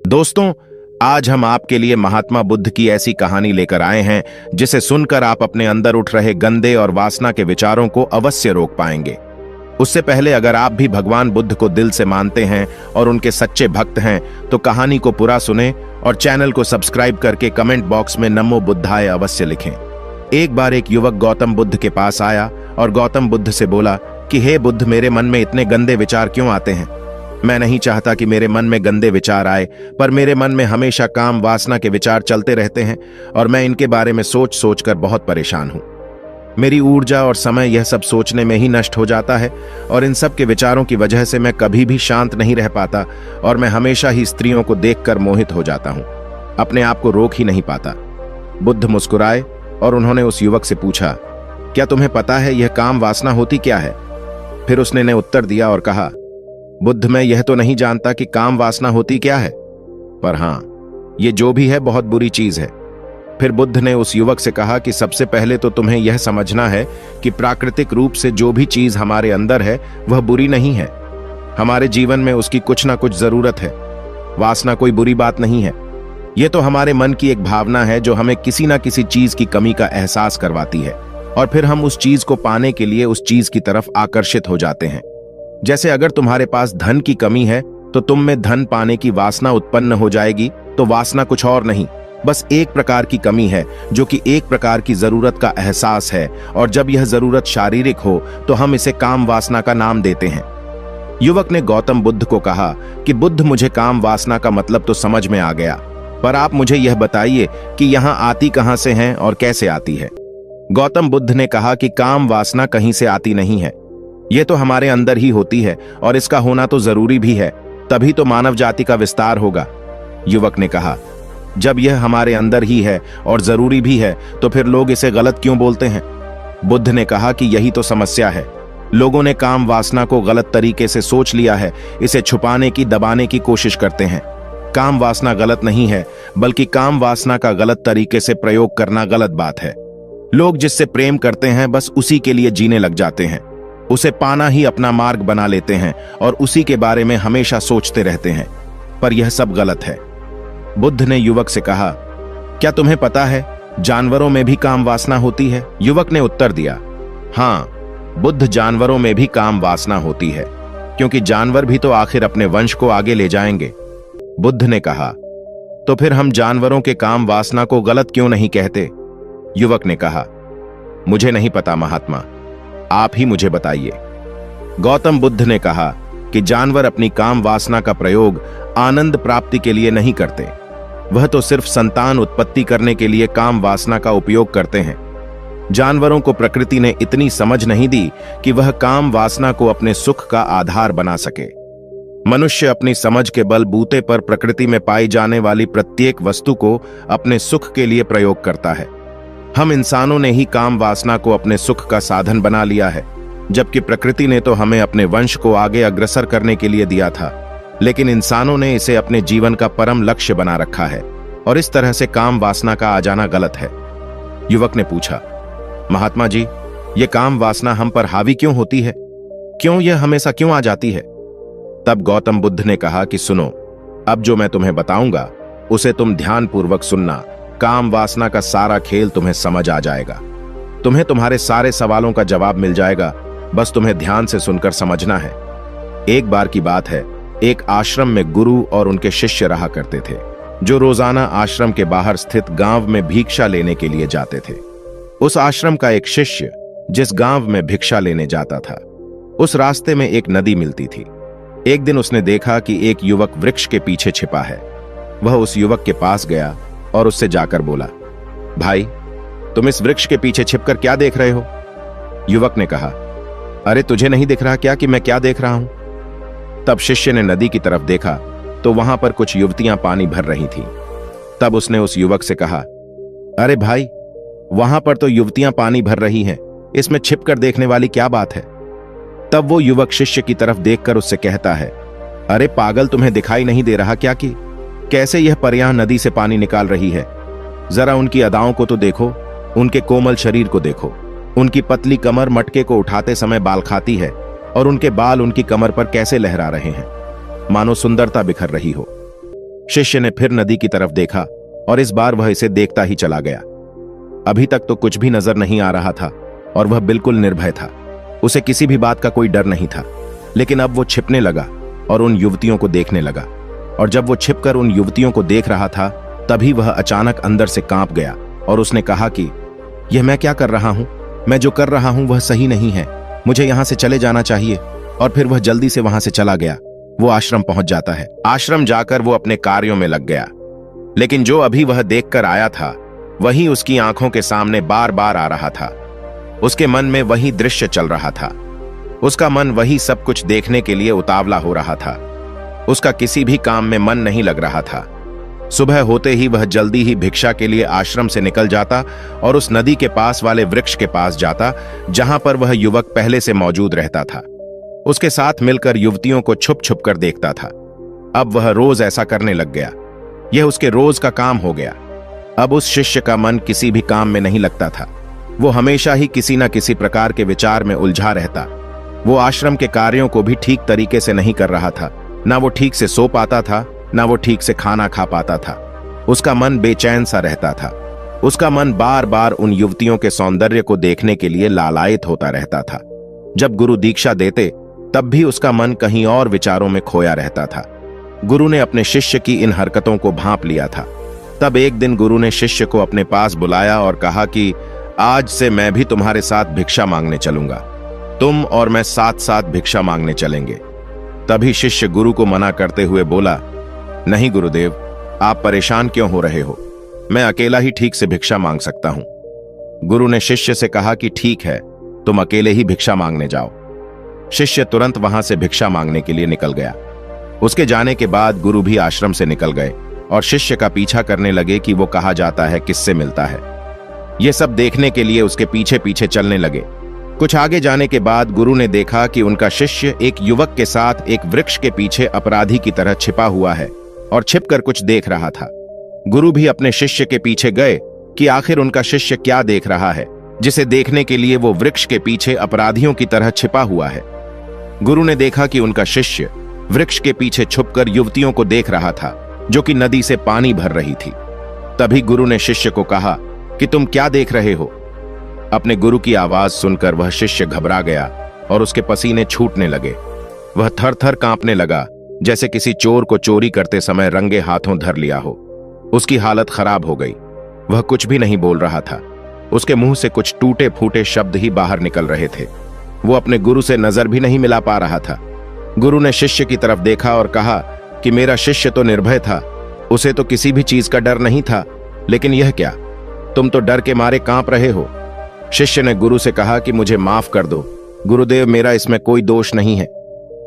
दोस्तों, आज हम आपके लिए महात्मा बुद्ध की ऐसी कहानी लेकर आए हैं जिसे सुनकर आप अपने अंदर उठ रहे गंदे और वासना के विचारों को अवश्य रोक पाएंगे। उससे पहले अगर आप भी भगवान बुद्ध को दिल से मानते हैं और उनके सच्चे भक्त हैं तो कहानी को पूरा सुने और चैनल को सब्सक्राइब करके कमेंट बॉक्स में नमो बुद्धाय अवश्य लिखें। एक बार एक युवक गौतम बुद्ध के पास आया और गौतम बुद्ध से बोला कि हे बुद्ध, मेरे मन में इतने गंदे विचार क्यों आते हैं? मैं नहीं चाहता कि मेरे मन में गंदे विचार आए, पर मेरे मन में हमेशा काम वासना के विचार चलते रहते हैं और मैं इनके बारे में सोच सोच कर बहुत परेशान हूं। मेरी ऊर्जा और समय यह सब सोचने में ही नष्ट हो जाता है और इन सब के विचारों की वजह से मैं कभी भी शांत नहीं रह पाता और मैं हमेशा ही स्त्रियों को देखकर मोहित हो जाता हूं, अपने आप को रोक ही नहीं पाता। बुद्ध मुस्कुराए और उन्होंने उस युवक से पूछा, क्या तुम्हें पता है यह काम वासना होती क्या है? फिर उसने ने उत्तर दिया और कहा, बुद्ध, मैं यह तो नहीं जानता कि काम वासना होती क्या है, पर हां, ये जो भी है बहुत बुरी चीज है। फिर बुद्ध ने उस युवक से कहा कि सबसे पहले तो तुम्हें यह समझना है कि प्राकृतिक रूप से जो भी चीज हमारे अंदर है वह बुरी नहीं है। हमारे जीवन में उसकी कुछ ना कुछ जरूरत है। वासना कोई बुरी बात नहीं है। यह तो हमारे मन की एक भावना है जो हमें किसी ना किसी चीज की कमी का एहसास करवाती है और फिर हम उस चीज को पाने के लिए उस चीज की तरफ आकर्षित हो जाते हैं। जैसे अगर तुम्हारे पास धन की कमी है तो तुम में धन पाने की वासना उत्पन्न हो जाएगी। तो वासना कुछ और नहीं, बस एक प्रकार की कमी है जो कि एक प्रकार की जरूरत का एहसास है, और जब यह जरूरत शारीरिक हो तो हम इसे काम वासना का नाम देते हैं। युवक ने गौतम बुद्ध को कहा कि बुद्ध, मुझे काम वासना का मतलब तो समझ में आ गया, पर आप मुझे यह बताइए कि यहां आती कहां से है और कैसे आती है। गौतम बुद्ध ने कहा कि काम वासना कहीं से आती नहीं है, यह तो हमारे अंदर ही होती है और इसका होना तो जरूरी भी है, तभी तो मानव जाति का विस्तार होगा। युवक ने कहा, जब यह हमारे अंदर ही है और जरूरी भी है तो फिर लोग इसे गलत क्यों बोलते हैं? बुद्ध ने कहा कि यही तो समस्या है। लोगों ने काम वासना को गलत तरीके से सोच लिया है, इसे छुपाने की, दबाने की कोशिश करते हैं। काम वासना गलत नहीं है, बल्कि काम वासना का गलत तरीके से प्रयोग करना गलत बात है। लोग जिससे प्रेम करते हैं बस उसी के लिए जीने लग जाते हैं, उसे पाना ही अपना मार्ग बना लेते हैं और उसी के बारे में हमेशा सोचते रहते हैं, पर यह सब गलत है। बुद्ध ने युवक से कहा, क्या तुम्हें पता है जानवरों में भी काम वासना होती है? युवक ने उत्तर दिया, हां बुद्ध, जानवरों में भी काम वासना होती है, क्योंकि जानवर भी तो आखिर अपने वंश को आगे ले जाएंगे। बुद्ध ने कहा, तो फिर हम जानवरों के काम वासना को गलत क्यों नहीं कहते? युवक ने कहा, मुझे नहीं पता महात्मा, आप ही मुझे बताइए। गौतम बुद्ध ने कहा कि जानवर अपनी काम वासना का प्रयोग आनंद प्राप्ति के लिए नहीं करते, वह तो सिर्फ संतान उत्पत्ति करने के लिए काम वासना का उपयोग करते हैं। जानवरों को प्रकृति ने इतनी समझ नहीं दी कि वह काम वासना को अपने सुख का आधार बना सके। मनुष्य अपनी समझ के बलबूते पर प्रकृति में पाई जाने वाली प्रत्येक वस्तु को अपने सुख के लिए प्रयोग करता है। हम इंसानों ने ही काम वासना को अपने सुख का साधन बना लिया है, जबकि प्रकृति ने तो हमें अपने वंश को आगे अग्रसर करने के लिए दिया था, लेकिन इंसानों ने इसे अपने जीवन का परम लक्ष्य बना रखा है और इस तरह से काम वासना का आ जाना गलत है। युवक ने पूछा, महात्मा जी, ये काम वासना हम पर हावी क्यों होती है? क्यों यह हमेशा क्यों आ जाती है? तब गौतम बुद्ध ने कहा कि सुनो, अब जो मैं तुम्हें बताऊंगा उसे तुम ध्यानपूर्वक सुनना। काम वासना का सारा खेल तुम्हें समझ आ जाएगा। तुम्हें तुम्हारे सारे सवालों का जवाब मिल जाएगा, बस तुम्हें ध्यान से सुनकर समझना है। एक बार की बात है, एक आश्रम में गुरु और उनके शिष्य रहा करते थे, जो रोजाना आश्रम के बाहर स्थित गांव में भिक्षा लेने के लिए जाते थे। उस आश्रम का एक शिष्य जिस गांव में भिक्षा लेने जाता था, उस रास्ते में एक नदी मिलती थी। एक दिन उसने देखा कि एक युवक वृक्ष के पीछे छिपा है। वह उस युवक के पास गया और उससे जाकर बोला, भाई, तुम इस वृक्ष के पीछे छिपकर क्या देख रहे हो? युवक ने कहा, अरे तुझे नहीं दिख रहा क्या कि मैं क्या देख रहा हूं? तब शिष्य ने नदी की तरफ देखा तो वहां पर कुछ युवतियां पानी भर रही थीं। तब उसने उस युवक से कहा, अरे भाई, वहां पर तो युवतियां पानी भर रही हैं, इसमें छिपकर देखने वाली क्या बात है? तब वो युवक शिष्य की तरफ देखकर उससे कहता है, अरे पागल, तुम्हें दिखाई नहीं दे रहा क्या कि कैसे यह परियां नदी से पानी निकाल रही है? जरा उनकी अदाओं को तो देखो, उनके कोमल शरीर को देखो, उनकी पतली कमर मटके को उठाते समय बाल खाती है और उनके बाल उनकी कमर पर कैसे लहरा रहे हैं, मानो सुंदरता बिखर रही हो। शिष्य ने फिर नदी की तरफ देखा और इस बार वह इसे देखता ही चला गया। अभी तक तो कुछ भी नजर नहीं आ रहा था और वह बिल्कुल निर्भय था। उसे किसी भी बात का कोई डर नहीं था। लेकिन अब वो छिपने लगा और उन युवतियों को देखने लगा। और जब वो छिपकर उन युवतियों को देख रहा था, तभी वह अचानक अंदर से कांप गया और उसने कहा कि यह मैं क्या कर रहा हूं? मैं जो कर रहा हूं वह सही नहीं है। मुझे यहां से चले जाना चाहिए। और फिर वह जल्दी से वहां से चला गया। वो आश्रम पहुंच जाता है। आश्रम जाकर वो अपने कार्यों में लग गया। लेकिन जो अभी वह देखकर आया था, वही उसकी आंखों के सामने बार बार आ रहा था। उसके मन में वही दृश्य चल रहा था। उसका मन वही सब कुछ देखने के लिए उतावला हो रहा था। उसका किसी भी काम में मन नहीं लग रहा था। सुबह होते ही वह जल्दी ही भिक्षा के लिए आश्रम से निकल जाता और उस नदी के पास वाले वृक्ष के पास जाता, जहां पर वह युवक पहले से मौजूद रहता था। उसके साथ मिलकर युवतियों को छुप छुप कर देखता था। अब वह रोज ऐसा करने लग गया। यह उसके रोज का काम हो गया। अब उस शिष्य का मन किसी भी काम में नहीं लगता था। वो हमेशा ही किसी न किसी प्रकार के विचार में उलझा रहता। वो आश्रम के कार्यों को भी ठीक तरीके से नहीं कर रहा था। ना वो ठीक से सो पाता था, ना वो ठीक से खाना खा पाता था। उसका मन बेचैन सा रहता था। उसका मन बार बार उन युवतियों के सौंदर्य को देखने के लिए लालायित होता रहता था। जब गुरु दीक्षा देते, तब भी उसका मन कहीं और विचारों में खोया रहता था। गुरु ने अपने शिष्य की इन हरकतों को भांप लिया था। तब एक दिन गुरु ने शिष्य को अपने पास बुलाया और कहा कि आज से मैं भी तुम्हारे साथ भिक्षा मांगने चलूंगा। तुम और मैं साथ साथ भिक्षा मांगने चलेंगे। तभी शिष्य गुरु को मना करते हुए बोला, नहीं गुरुदेव, आप परेशान क्यों हो रहे हो? मैं अकेला ही ठीक से भिक्षा मांग सकता हूं। गुरु ने शिष्य से कहा कि ठीक है, तुम अकेले ही भिक्षा मांगने जाओ। शिष्य तुरंत वहां से भिक्षा मांगने के लिए निकल गया। उसके जाने के बाद गुरु भी आश्रम से निकल गए और शिष्य का पीछा करने लगे कि वो कहा जाता है, किससे मिलता है। ये सब देखने के लिए उसके पीछे पीछे चलने लगे। कुछ आगे जाने के बाद गुरु ने देखा कि उनका शिष्य एक युवक के साथ एक वृक्ष के पीछे अपराधी की तरह छिपा हुआ है और छिपकर कुछ देख रहा था। गुरु भी अपने शिष्य के पीछे गए कि आखिर उनका शिष्य क्या देख रहा है, जिसे देखने के लिए वो वृक्ष के पीछे अपराधियों की तरह छिपा हुआ है। गुरु ने देखा कि उनका शिष्य वृक्ष के पीछे छुपकर युवतियों को देख रहा था, जो कि नदी से पानी भर रही थी। तभी गुरु ने शिष्य को कहा कि तुम क्या देख रहे हो? अपने गुरु की आवाज सुनकर वह शिष्य घबरा गया और उसके पसीने छूटने लगे। वह थर थर कांपने लगा, जैसे किसी चोर को चोरी करते समय रंगे हाथों धर लिया हो। उसकी हालत खराब हो गई। वह कुछ भी नहीं बोल रहा था। उसके मुंह से कुछ टूटे फूटे शब्द ही बाहर निकल रहे थे। वो अपने गुरु से नजर भी नहीं मिला पा रहा था। गुरु ने शिष्य की तरफ देखा और कहा कि मेरा शिष्य तो निर्भय था, उसे तो किसी भी चीज का डर नहीं था, लेकिन यह क्या, तुम तो डर के मारे कांप रहे हो। शिष्य ने गुरु से कहा कि मुझे माफ कर दो गुरुदेव, मेरा इसमें कोई दोष नहीं है।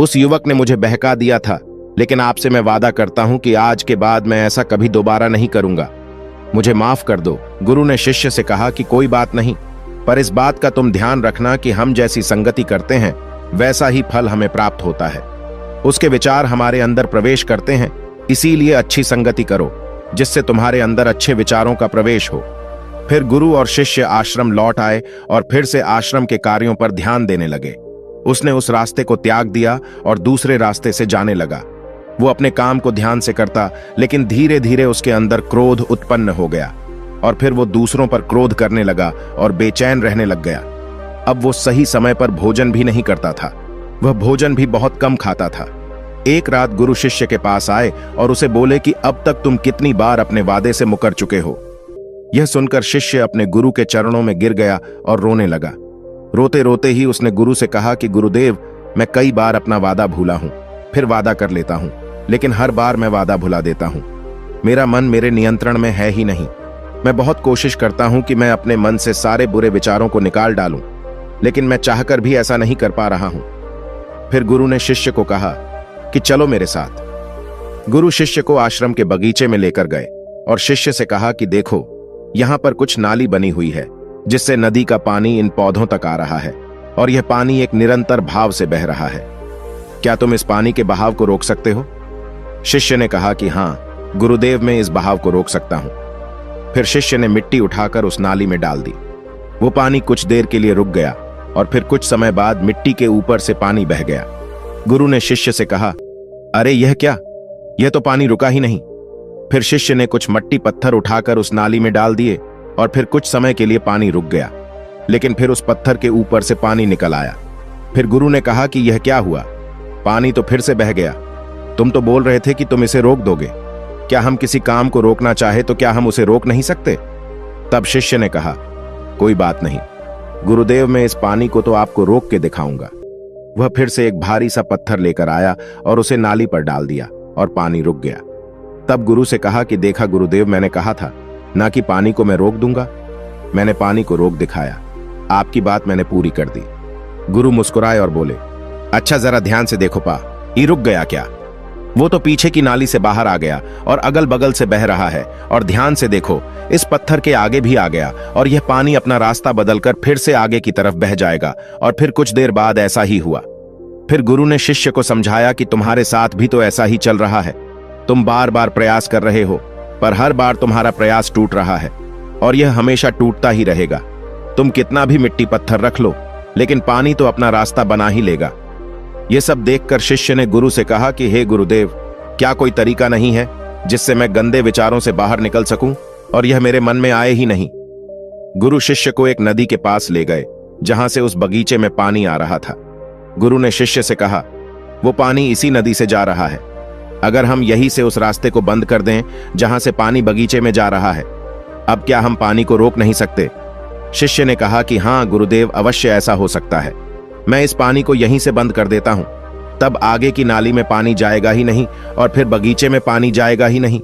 उस युवक ने मुझे बहका दिया था, लेकिन आपसे मैं वादा करता हूं कि आज के बाद मैं ऐसा कभी दोबारा नहीं करूंगा। मुझे माफ कर दो। गुरु ने शिष्य से कहा कि कोई बात नहीं, पर इस बात का तुम ध्यान रखना कि हम जैसी संगति करते हैं, वैसा ही फल हमें प्राप्त होता है। उसके विचार हमारे अंदर प्रवेश करते हैं, इसीलिए अच्छी संगति करो, जिससे तुम्हारे अंदर अच्छे विचारों का प्रवेश हो। फिर गुरु और शिष्य आश्रम लौट आए और फिर से आश्रम के कार्यों पर ध्यान देने लगे। उसने उस रास्ते को त्याग दिया और दूसरे रास्ते से जाने लगा। वो अपने काम को ध्यान से करता, लेकिन धीरे धीरे उसके अंदर क्रोध उत्पन्न हो गया और फिर वो दूसरों पर क्रोध करने लगा और बेचैन रहने लग गया। अब वो सही समय पर भोजन भी नहीं करता था। वह भोजन भी बहुत कम खाता था। एक रात गुरु शिष्य के पास आए और उसे बोले कि अब तक तुम कितनी बार अपने वादे से मुकर चुके हो। यह सुनकर शिष्य अपने गुरु के चरणों में गिर गया और रोने लगा। रोते रोते ही उसने गुरु से कहा कि गुरुदेव, मैं कई बार अपना वादा भूला हूं, फिर वादा कर लेता हूं, लेकिन हर बार मैं वादा भुला देता हूं। मेरा मन मेरे नियंत्रण में है ही नहीं। मैं बहुत कोशिश करता हूं कि मैं अपने मन से सारे बुरे विचारों को निकाल डालूं, लेकिन मैं चाहकर भी ऐसा नहीं कर पा रहा हूं। फिर गुरु ने शिष्य को कहा कि चलो मेरे साथ। गुरु शिष्य को आश्रम के बगीचे में लेकर गए और शिष्य से कहा कि देखो, यहां पर कुछ नाली बनी हुई है, जिससे नदी का पानी इन पौधों तक आ रहा है और यह पानी एक निरंतर भाव से बह रहा है। क्या तुम इस पानी के बहाव को रोक सकते हो? शिष्य ने कहा कि हां गुरुदेव, मैं इस बहाव को रोक सकता हूं। फिर शिष्य ने मिट्टी उठाकर उस नाली में डाल दी। वो पानी कुछ देर के लिए रुक गया और फिर कुछ समय बाद मिट्टी के ऊपर से पानी बह गया। गुरु ने शिष्य से कहा, अरे यह क्या, यह तो पानी रुका ही नहीं, फिर शिष्य ने कुछ मट्टी पत्थर उठाकर उस नाली में डाल दिए और फिर कुछ समय के लिए पानी रुक गया, लेकिन फिर उस पत्थर के ऊपर से पानी निकल आया। फिर गुरु ने कहा कि यह क्या हुआ? पानी तो फिर से बह गया। तुम तो बोल रहे थे कि तुम इसे रोक दोगे। क्या हम किसी काम को रोकना चाहे तो क्या हम उसे रोक नहीं सकते? तब शिष्य ने कहा, कोई बात नहीं गुरुदेव, मैं इस पानी को तो आपको रोक के दिखाऊंगा। वह फिर से एक भारी सा पत्थर लेकर आया और उसे नाली पर डाल दिया और पानी रुक गया। तब गुरु से कहा कि देखा गुरुदेव, मैंने कहा था ना कि पानी को मैं रोक दूंगा। मैंने पानी को रोक दिखाया, आपकी बात मैंने पूरी कर दी। गुरु मुस्कुराए और बोले, अच्छा जरा ध्यान से देखो पा, ये रुक गया क्या? वो तो पीछे की नाली से बाहर आ गया और अगल बगल से बह रहा है। और ध्यान से देखो, इस पत्थर के आगे भी आ गया और यह पानी अपना रास्ता बदलकर फिर से आगे की तरफ बह जाएगा। और फिर कुछ देर बाद ऐसा ही हुआ। फिर गुरु ने शिष्य को समझाया कि तुम्हारे साथ भी तो ऐसा ही चल रहा है। तुम बार बार प्रयास कर रहे हो, पर हर बार तुम्हारा प्रयास टूट रहा है और यह हमेशा टूटता ही रहेगा। तुम कितना भी मिट्टी पत्थर रख लो, लेकिन पानी तो अपना रास्ता बना ही लेगा। यह सब देखकर शिष्य ने गुरु से कहा कि हे गुरुदेव, क्या कोई तरीका नहीं है जिससे मैं गंदे विचारों से बाहर निकल सकूं और यह मेरे मन में आए ही नहीं? गुरु शिष्य को एक नदी के पास ले गए जहां से उस बगीचे में पानी आ रहा था। गुरु ने शिष्य से कहा, वो पानी इसी नदी से जा रहा है। अगर हम यहीं से उस रास्ते को बंद कर दें जहां से पानी बगीचे में जा रहा है, अब क्या हम पानी को रोक नहीं सकते? शिष्य ने कहा कि हां गुरुदेव, अवश्य ऐसा हो सकता है। मैं इस पानी को यहीं से बंद कर देता हूं, तब आगे की नाली में पानी जाएगा ही नहीं और फिर बगीचे में पानी जाएगा ही नहीं।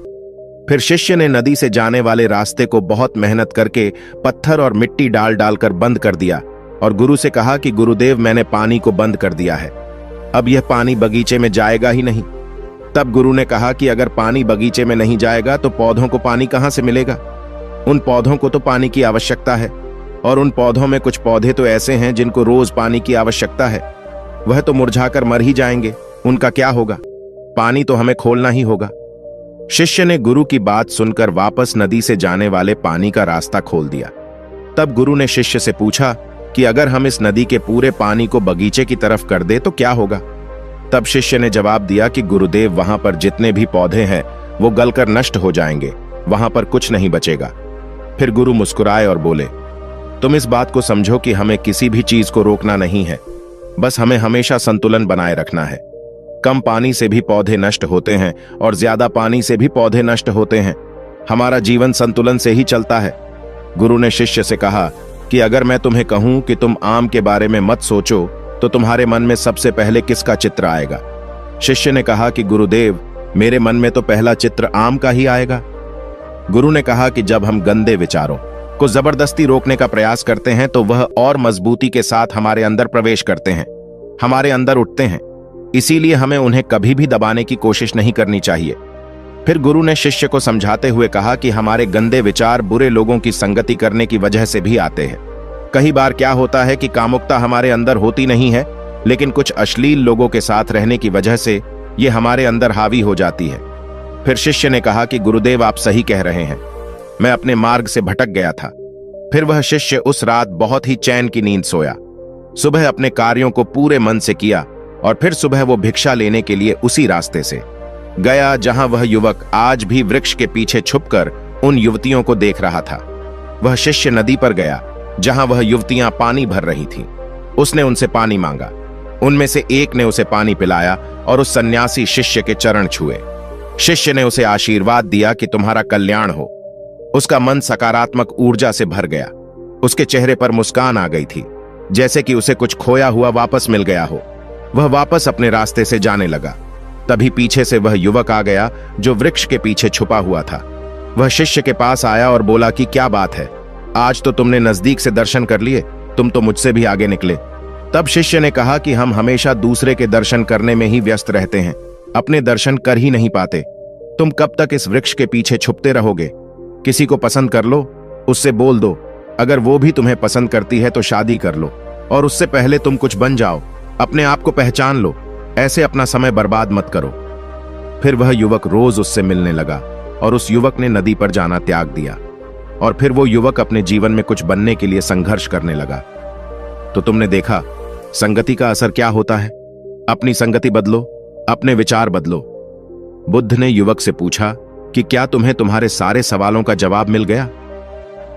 फिर शिष्य ने नदी से जाने वाले रास्ते को बहुत मेहनत करके पत्थर और मिट्टी डाल डालकर बंद कर दिया और गुरु से कहा कि गुरुदेव, मैंने पानी को बंद कर दिया है, अब यह पानी बगीचे में जाएगा ही नहीं। तब गुरु ने कहा कि अगर पानी बगीचे में नहीं जाएगा तो पौधों को पानी कहां से मिलेगा? उन पौधों को तो पानी की आवश्यकता है और उन पौधों में कुछ पौधे तो ऐसे हैं जिनको रोज पानी की आवश्यकता है। वह तो मुरझाकर मर ही जाएंगे, उनका क्या होगा? पानी तो हमें खोलना ही होगा। शिष्य ने गुरु की बात सुनकर वापस नदी से जाने वाले पानी का रास्ता खोल दिया। तब गुरु ने शिष्य से पूछा कि अगर हम इस नदी के पूरे पानी को बगीचे की तरफ कर दे तो क्या होगा? तब शिष्य ने जवाब दिया कि गुरुदेव, वहां पर जितने भी पौधे हैं वो गलकर नष्ट हो जाएंगे, वहां पर कुछ नहीं बचेगा। फिर गुरु मुस्कुराए और बोले, तुम इस बात को समझो कि हमें किसी भी चीज को रोकना नहीं है, बस हमें हमेशा संतुलन बनाए रखना है। कम पानी से भी पौधे नष्ट होते हैं और ज्यादा पानी से भी पौधे नष्ट होते हैं। हमारा जीवन संतुलन से ही चलता है। गुरु ने शिष्य से कहा कि अगर मैं तुम्हें कहूं कि तुम आम के बारे में मत सोचो तो तुम्हारे मन में सबसे पहले किसका चित्र आएगा? शिष्य ने कहा कि गुरुदेव, मेरे मन में तो पहला चित्र आम का ही आएगा। गुरु ने कहा कि जब हम गंदे विचारों को जबरदस्ती रोकने का प्रयास करते हैं तो वह और मजबूती के साथ हमारे अंदर प्रवेश करते हैं, हमारे अंदर उठते हैं। इसीलिए हमें उन्हें कभी भी दबाने की कोशिश नहीं करनी चाहिए। फिर गुरु ने शिष्य को समझाते हुए कहा कि हमारे गंदे विचार बुरे लोगों की संगति करने की वजह से भी आते हैं। कई बार क्या होता है कि कामुकता हमारे अंदर होती नहीं है, लेकिन कुछ अश्लील लोगों के साथ रहने की वजह से ये हमारे अंदर हावी हो जाती है। फिर शिष्य ने कहा कि गुरुदेव, आप सही कह रहे हैं, मैं अपने मार्ग से भटक गया था। फिर वह शिष्य उस रात बहुत ही चैन की नींद सोया। सुबह अपने कार्यों को पूरे मन से किया और फिर सुबह वो भिक्षा लेने के लिए उसी रास्ते से गया जहां वह युवक आज भी वृक्ष के पीछे छुपकर उन युवतियों को देख रहा था। वह शिष्य नदी पर गया जहां वह युवतियां पानी भर रही थीं। उसने उनसे पानी मांगा। उनमें से एक ने उसे पानी पिलाया और उस सन्यासी शिष्य के चरण छुए। शिष्य ने उसे आशीर्वाद दिया कि तुम्हारा कल्याण हो। उसका मन सकारात्मक ऊर्जा से भर गया। उसके चेहरे पर मुस्कान आ गई थी, जैसे कि उसे कुछ खोया हुआ वापस मिल गया हो। वह वापस अपने रास्ते से जाने लगा। तभी पीछे से वह युवक आ गया जो वृक्ष के पीछे छुपा हुआ था। वह शिष्य के पास आया और बोला कि क्या बात है, आज तो तुमने नजदीक से दर्शन कर लिए, तुम तो मुझसे भी आगे निकले। तब शिष्य ने कहा कि हम हमेशा दूसरे के दर्शन करने में ही व्यस्त रहते हैं, अपने दर्शन कर ही नहीं पाते। तुम कब तक इस वृक्ष के पीछे छुपते रहोगे? किसी को पसंद कर लो, उससे बोल दो। अगर वो भी तुम्हें पसंद करती है तो शादी कर लो, और उससे पहले तुम कुछ बन जाओ। अपने आप को पहचान लो, ऐसे अपना समय बर्बाद मत करो। फिर वह युवक रोज उससे मिलने लगा और उस युवक ने नदी पर जाना त्याग दिया। और फिर वो युवक अपने जीवन में कुछ बनने के लिए संघर्ष करने लगा। तो तुमने देखा संगति का असर क्या होता है। अपनी संगति बदलो, अपने विचार बदलो। बुद्ध ने युवक से पूछा कि क्या तुम्हें तुम्हारे सारे सवालों का जवाब मिल गया?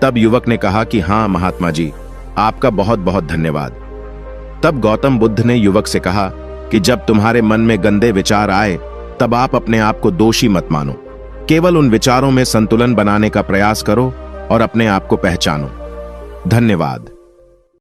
तब युवक ने कहा कि हाँ महात्मा जी, आपका बहुत बहुत धन्यवाद। तब गौतम बुद्ध ने युवक से कहा कि जब तुम्हारे मन में गंदे विचार आए तब आप अपने आप को दोषी मत मानो, केवल उन विचारों में संतुलन बनाने का प्रयास करो और अपने आप को पहचानो। धन्यवाद।